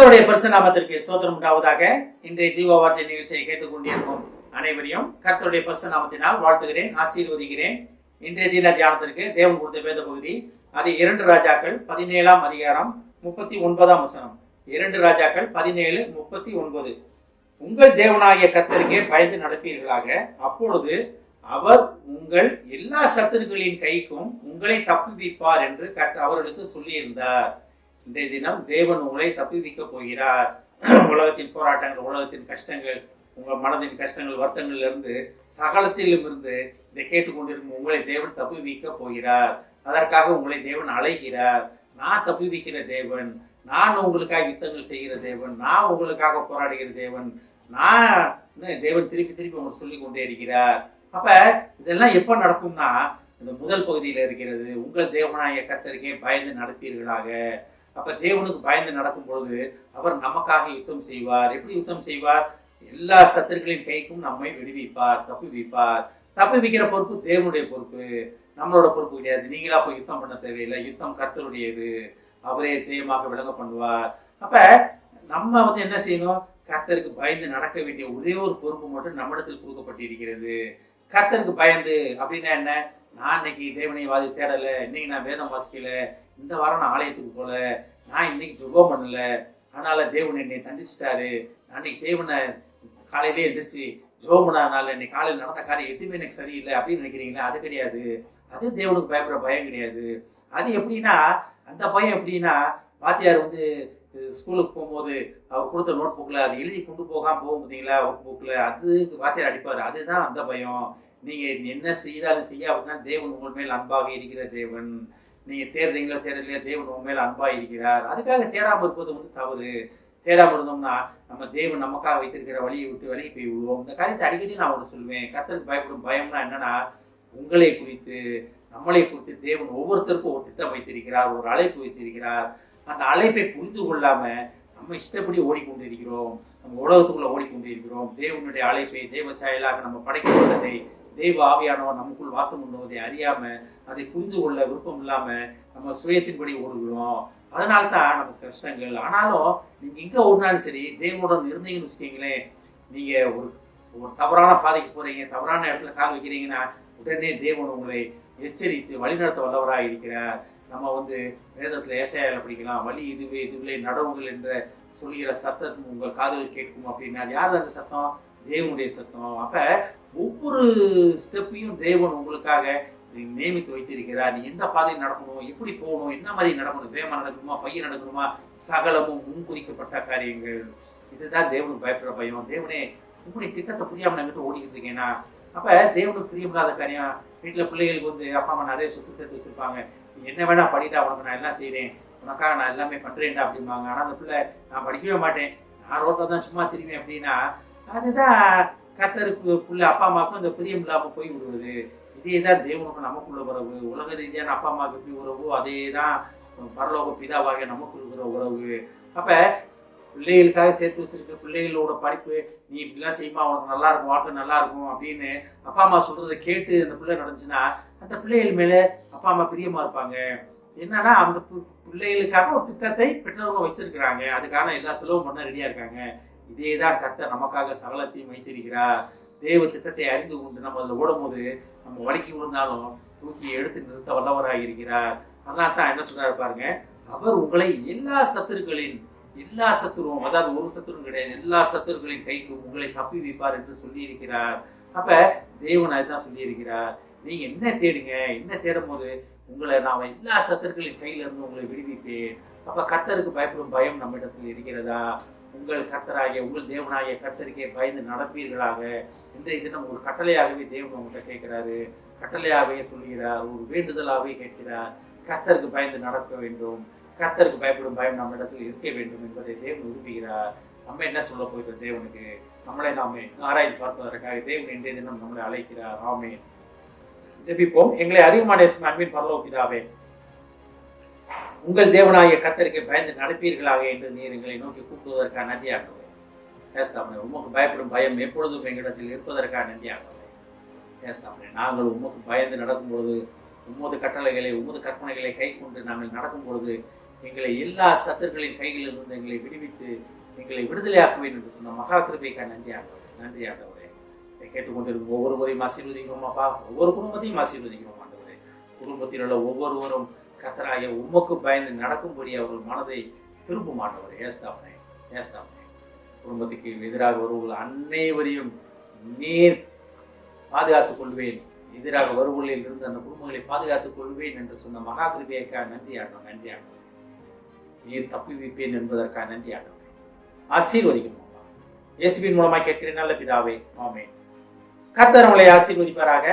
கர்த்தருடைய பரிசுநாமத்திற்கு ஸ்தோத்திரம் உண்டாவதாக. இன்றைய ஜீவ வார்த்தை நிகழ்ச்சியை கேட்டுக்கொண்டிருக்கும் அனைவரையும் கர்த்தருடைய பரிசுநாமத்தினால் வாழ்த்துகிறேன், ஆசீர்வதிக்கிறேன். இன்றைய தின தியானத்திற்கு தேவன் கொடுத்த வேத பகுதி அது 2 ராஜாக்கள் 17ஆம் அதிகாரம் 39ஆம் வசனம். 2 ராஜாக்கள் 17:39. உங்கள் தேவனாகிய கர்த்தருக்கே பயந்து நடப்பீர்களாக, அப்பொழுது அவர் உங்கள் எல்லா சத்துருக்களின் கைக்கும் உங்களை தப்புவிப்பார் என்று அவர்களுக்கு சொல்லியிருந்தார். இன்றைய தினம் தேவன் உங்களை தப்புவிக்க போகிறார். உலகத்தின் போராட்டங்கள், உலகத்தின் கஷ்டங்கள், உங்கள் மனதின் கஷ்டங்கள், வருத்தங்கள்ல இருந்து சகலத்திலும் இருந்து இதை கேட்டுக்கொண்டிருக்கும் உங்களை தேவன் தப்புவிக்க போகிறார். அதற்காக உங்களை தேவன் அழைக்கிறார். நான் தப்புவிக்கிற தேவன், நான் உங்களுக்காக யுத்தங்கள் செய்கிற தேவன், நான் உங்களுக்காக போராடுகிற தேவன், நான் தேவன் திருப்பி திருப்பி உங்களுக்கு சொல்லிக் கொண்டே இருக்கிறார். அப்ப இதெல்லாம் எப்ப நடக்கும்னா, இந்த முதல் பகுதியில இருக்கிறது, உங்கள் தேவனாகிய கர்த்தருக்கே பயந்து நடப்பீர்களாக. அப்ப தேவனுக்கு பயந்து நடக்கும் பொழுது அவர் நமக்காக யுத்தம் செய்வார். எப்படி யுத்தம் செய்வார்? எல்லா சத்துருக்களின் கைக்கும் நம்மை விடுவிப்பார், தப்புவிப்பார். தப்புவிக்கிற பொறுப்பு தேவனுடைய பொறுப்பு, நம்மளோட பொறுப்பு கிடையாது. நீங்களா போய் யுத்தம் பண்ண தேவையில்லை. யுத்தம் கர்த்தருடையது, அவரே ஜெயமாக விளங்க பண்ணுவார். அப்ப நம்ம என்ன செய்யணும்? கர்த்தருக்கு பயந்து நடக்க வேண்டிய ஒரே ஒரு பொறுப்பு மட்டும் நம்மிடத்தில் கொடுக்கப்பட்டிருக்கிறது. கர்த்தருக்கு பயந்து அப்படின்னா என்ன? நான் இன்னைக்கு தேவனை தேடலை, இன்னைக்கு நான் வேதம் வாசிக்கல, இந்த வாரம் நான் ஆலயத்துக்கு போல, நான் இன்னைக்கு ஜெபம் பண்ணல, அதனால தேவன் என்னை தண்டிச்சிட்டாரு, நான் இன்னைக்கு தேவனை காலையிலே எந்திரிச்சு ஜெபம் பண்ணாதனால இன்னைக்கு காலையில் நடந்த காரியம் எதுவுமே எனக்கு சரியில்லை அப்படின்னு நினைக்கிறீங்களா? அது கிடையாது. அது தேவனுக்கு பயப்படுற பயம் கிடையாது. அது எப்படின்னா, அந்த பயம் எப்படின்னா, வாத்தியார் ஸ்கூலுக்கு போகும்போது அவர் கொடுத்த நோட் புக்கில் அது எழுதி கொண்டு போகாமல் போகும் பார்த்தீங்களா, ஒர்க் புக்கில், அதுக்கு வாத்தியார் அடிப்பார். அதுதான் அந்த பயம். நீங்கள் என்ன செய்தாலும் செய்ய அப்படின்னா தேவன் உங்கள் மேல் அன்பாக இருக்கிற தேவன். நீங்கள் தேடுறீங்களோ தேடலையோ தேவன் உங்கள் மேல் அன்பாக இருக்கிறார். அதுக்காக தேடாமல் இருப்பது தவறு. தேடாமல் இருந்தோம்னா நம்ம தேவன் நமக்காக வைத்திருக்கிற வழியை விட்டு விலகி போய் விடுவோம். இந்த காரியத்தை அடிக்கடி நான் ஒன்று சொல்லுவேன். கர்த்தருக்கு பயப்படும் பயம்னா என்னன்னா, உங்களை குறித்து, நம்மளை குறித்து தேவன் ஒவ்வொருத்தருக்கும் ஒரு திட்டம் வைத்திருக்கிறார், ஒரு அழைப்பு வைத்திருக்கிறார். அந்த அழைப்பை புரிந்து கொள்ளாம நம்ம இஷ்டப்படி ஓடிக்கொண்டிருக்கிறோம், நம்ம உலகத்துக்குள்ள ஓடிக்கொண்டிருக்கிறோம். தேவனுடைய அழைப்பை, தேவ செயலாக நம்ம படைக்கப்பட்டதை, தெய்வ ஆவியானவர் நமக்குள் வாசம் பண்ணுவதை அறியாம, அதை புரிந்து கொள்ள விருப்பம் இல்லாம நம்ம சுயத்தின்படி ஓடுகிறோம். அதனால்தான் நமக்கு கஷ்டங்கள். ஆனாலும் நீங்க எங்க ஓடினாலும் சரி, தேவனுடன் இருந்தீங்கன்னு வச்சுக்கீங்களேன், நீங்க ஒரு தவறான பாதைக்கு போறீங்க, தவறான இடத்துல கால் வைக்கிறீங்கன்னா உடனே தேவன் உங்களை எச்சரித்து வழிநடத்த வல்லவராக இருக்கிறார். நம்ம வேதத்துல ஏசாயால படிக்கலாம், வழி இதுவே இதுவிலே நடவுங்கள் என்ற சொல்கிற சத்தம் உங்கள் காதுகள் கேட்கும் அப்படின்னா, அது யார் அந்த சத்தம்? தேவனுடைய சத்தம். அப்ப ஒவ்வொரு ஸ்டெப்பையும் தேவன் உங்களுக்காக நியமித்து வைத்திருக்கிறார். நீ எந்த பாதையில் நடக்கணும், எப்படி போகணும், என்ன மாதிரி நடக்கணும், வேகமா நடக்கணுமா, பையன் நடக்கணுமா, சகலமும் முன்குறிக்கப்பட்ட காரியங்கள். இதுதான் தேவனுக்கு பயப்படுற பயம். தேவனே, உங்களுடைய திட்டத்தை புரியாம நான் கிட்ட ஓடிக்கிட்டு இருக்கேன்னா, அப்ப தேவனுக்கு பிரியமில்லாத காரியம். வீட்டுல பிள்ளைகளுக்கு அப்பா அம்மா நிறைய சொத்து சேர்த்து வச்சிருப்பாங்க. நீ என்ன வேணா படிட்டா, உனக்கு நான் எல்லாம் செய்றேன், உனக்காக நான் எல்லாமே பண்றேன்டா அப்படிம்பாங்க. ஆனா அந்த பிள்ளை, நான் படிக்கவே மாட்டேன், நான் ரோட்டில் தான் சும்மா திரும்பி அப்படின்னா, அதுதான் கர்த்தருக்கு பிள்ளை அப்பா அம்மாவுக்கும் இந்த பிரியம் இல்லாமல் போய் விடுவது. இதே தான் தேவனுக்கும் நமக்குள்ள உறவு. உலக ரீதியான அப்பா அம்மாவுக்கு எப்படி உறவோ அதே தான் பரலோக பிதாவாக நமக்குள்ள இருக்கிற உறவு. அப்ப பிள்ளைகளுக்காக சேர்த்து வச்சிருக்க பிள்ளைகளோட படிப்பு, நீ இப்படிலாம் செய்யுமா, உனக்கு நல்லா இருக்கும், வாழ்க்கை நல்லா இருக்கும் அப்படின்னு அப்பா அம்மா சொல்றதை கேட்டு அந்த பிள்ளை நடந்துச்சுன்னா, அந்த பிள்ளைகள் மேல அப்பா அம்மா பிரியமா இருப்பாங்க. என்னன்னா, அந்த பிள்ளைகளுக்காக ஒரு திட்டத்தை பெற்றவங்க வச்சிருக்கிறாங்க, அதுக்கான எல்லா செலவும் பண்ண ரெடியா இருக்காங்க. இதேதான் கர்த்தர் நமக்காக சகலத்தையும் வைத்திருக்கிறார். தேவ திட்டத்தை அறிந்து கொண்டு நம்ம அதில் ஓடும் போது நம்ம வலிக்கு விழுந்தாலும் தூக்கி எடுத்து நிறுத்த வல்லவராக இருக்கிறார். அதனால தான் என்ன சொல்றாரு பாருங்க, அவர் உங்களை எல்லா சத்துருவும், அதாவது ஒரு சத்துருவும் கிடையாது, எல்லா சத்துருக்களின் கைக்கும் உங்களை தப்பி வைப்பார் என்று சொல்லி இருக்கிறார். அப்ப தேவன் அதுதான் சொல்லி இருக்கிறார். நீங்க என்ன தேடுங்க, என்ன தேடும் போது உங்களை நான் எல்லா சத்துருக்களின் கையில இருந்து உங்களை விடுவிப்பேன். அப்ப கர்த்தருக்கு பயப்படும் பயம் நம்ம இடத்துல இருக்கிறதா? உங்கள் கர்த்தராகிய, உங்கள் தேவனாகிய கர்த்தருக்கே பயந்து நடப்பீர்களாக. இன்றைய தினம் ஒரு கட்டளையாகவே தேவன் உங்கள்கிட்ட கேட்கிறாரு, கட்டளையாகவே சொல்கிறார், ஒரு வேண்டுதலாகவே கேட்கிறார். கர்த்தருக்கு பயந்து நடக்க வேண்டும், கர்த்தருக்கு பயப்படும் பயம் நம்ம இடத்தில் இருக்க வேண்டும் என்பதை தேவன் விரும்புகிறார். நம்ம என்ன சொல்ல போகிற தேவனுக்கு? நம்மளை நாமே ஆராய்ந்து பார்ப்பதற்காக தேவன் இன்றைய தினம் நம்மளை அழைக்கிறார். ஆமென். ஜெபிப்போம். எங்களை அதிகமான அன்பின் பரலோக பிதாவே, உங்கள் தேவனாகிய கர்த்தருக்கு பயந்து நடப்பீர்களாக என்று நீர் எங்களை நோக்கி கூப்பிடுவதற்காக நன்றியாகவே. ஏஸ்தாமனே, உமக்கு பயப்படும் பயம் எப்பொழுதும் எங்களிடத்தில் இருப்பதற்காக நன்றியாகவே. ஏஸ்தாமனே, நாங்கள் உமக்கு பயந்து நடக்கும் பொழுது, உமது கட்டளைகளை, உமது கற்பனைகளை கை கொண்டு நாங்கள் நடக்கும் பொழுது எங்களை எல்லா சத்துருக்களின் கைகளில் இருந்து எங்களை விடுவித்து எங்களை விடுதலையாக்குவேன் என்று சொன்ன மகா கிருபைக்காக நன்றி ஆண்டவரே. நன்றி ஆண்டவரே. இதை கேட்டுக்கொண்டிருக்கும் ஒவ்வொருவரையும் ஆசீர்வதிக்கிறோம் அப்பா. ஒவ்வொரு குடும்பத்தையும் ஆசீர்வதிக்கிறோம் ஆண்டவரே. குடும்பத்தில் உள்ள ஒவ்வொருவரும் கர்த்தராகிய உமக்கு பயந்து நடக்கும்படி அவர்கள் மனதை திரும்ப மாட்டவரே. ஏஸ்தாப்பனே ஏஸ்தாப்பனே. குடும்பத்துக்கு எதிராக வருவர்கள் அனைவரையும் நீர் பாதுகாத்துக் கொள்வேன், எதிராக வருவர்களில் இருந்து அந்த குடும்பங்களை பாதுகாத்துக் கொள்வேன் என்று சொன்ன மகா கிருபைக்காக நன்றி ஆண்டவர். நன்றி ஆண்டவர். நீர் தப்பி வைப்பேன் என்பதற்காக நன்றி ஆண்டவர். ஆசீர்வதிக்கணும். இயேசுவின் மூலமாக கேட்கிறேன் நல்ல பிதாவே. ஆமென். கர்த்தர் உங்களை ஆசீர்வதிப்பாராக.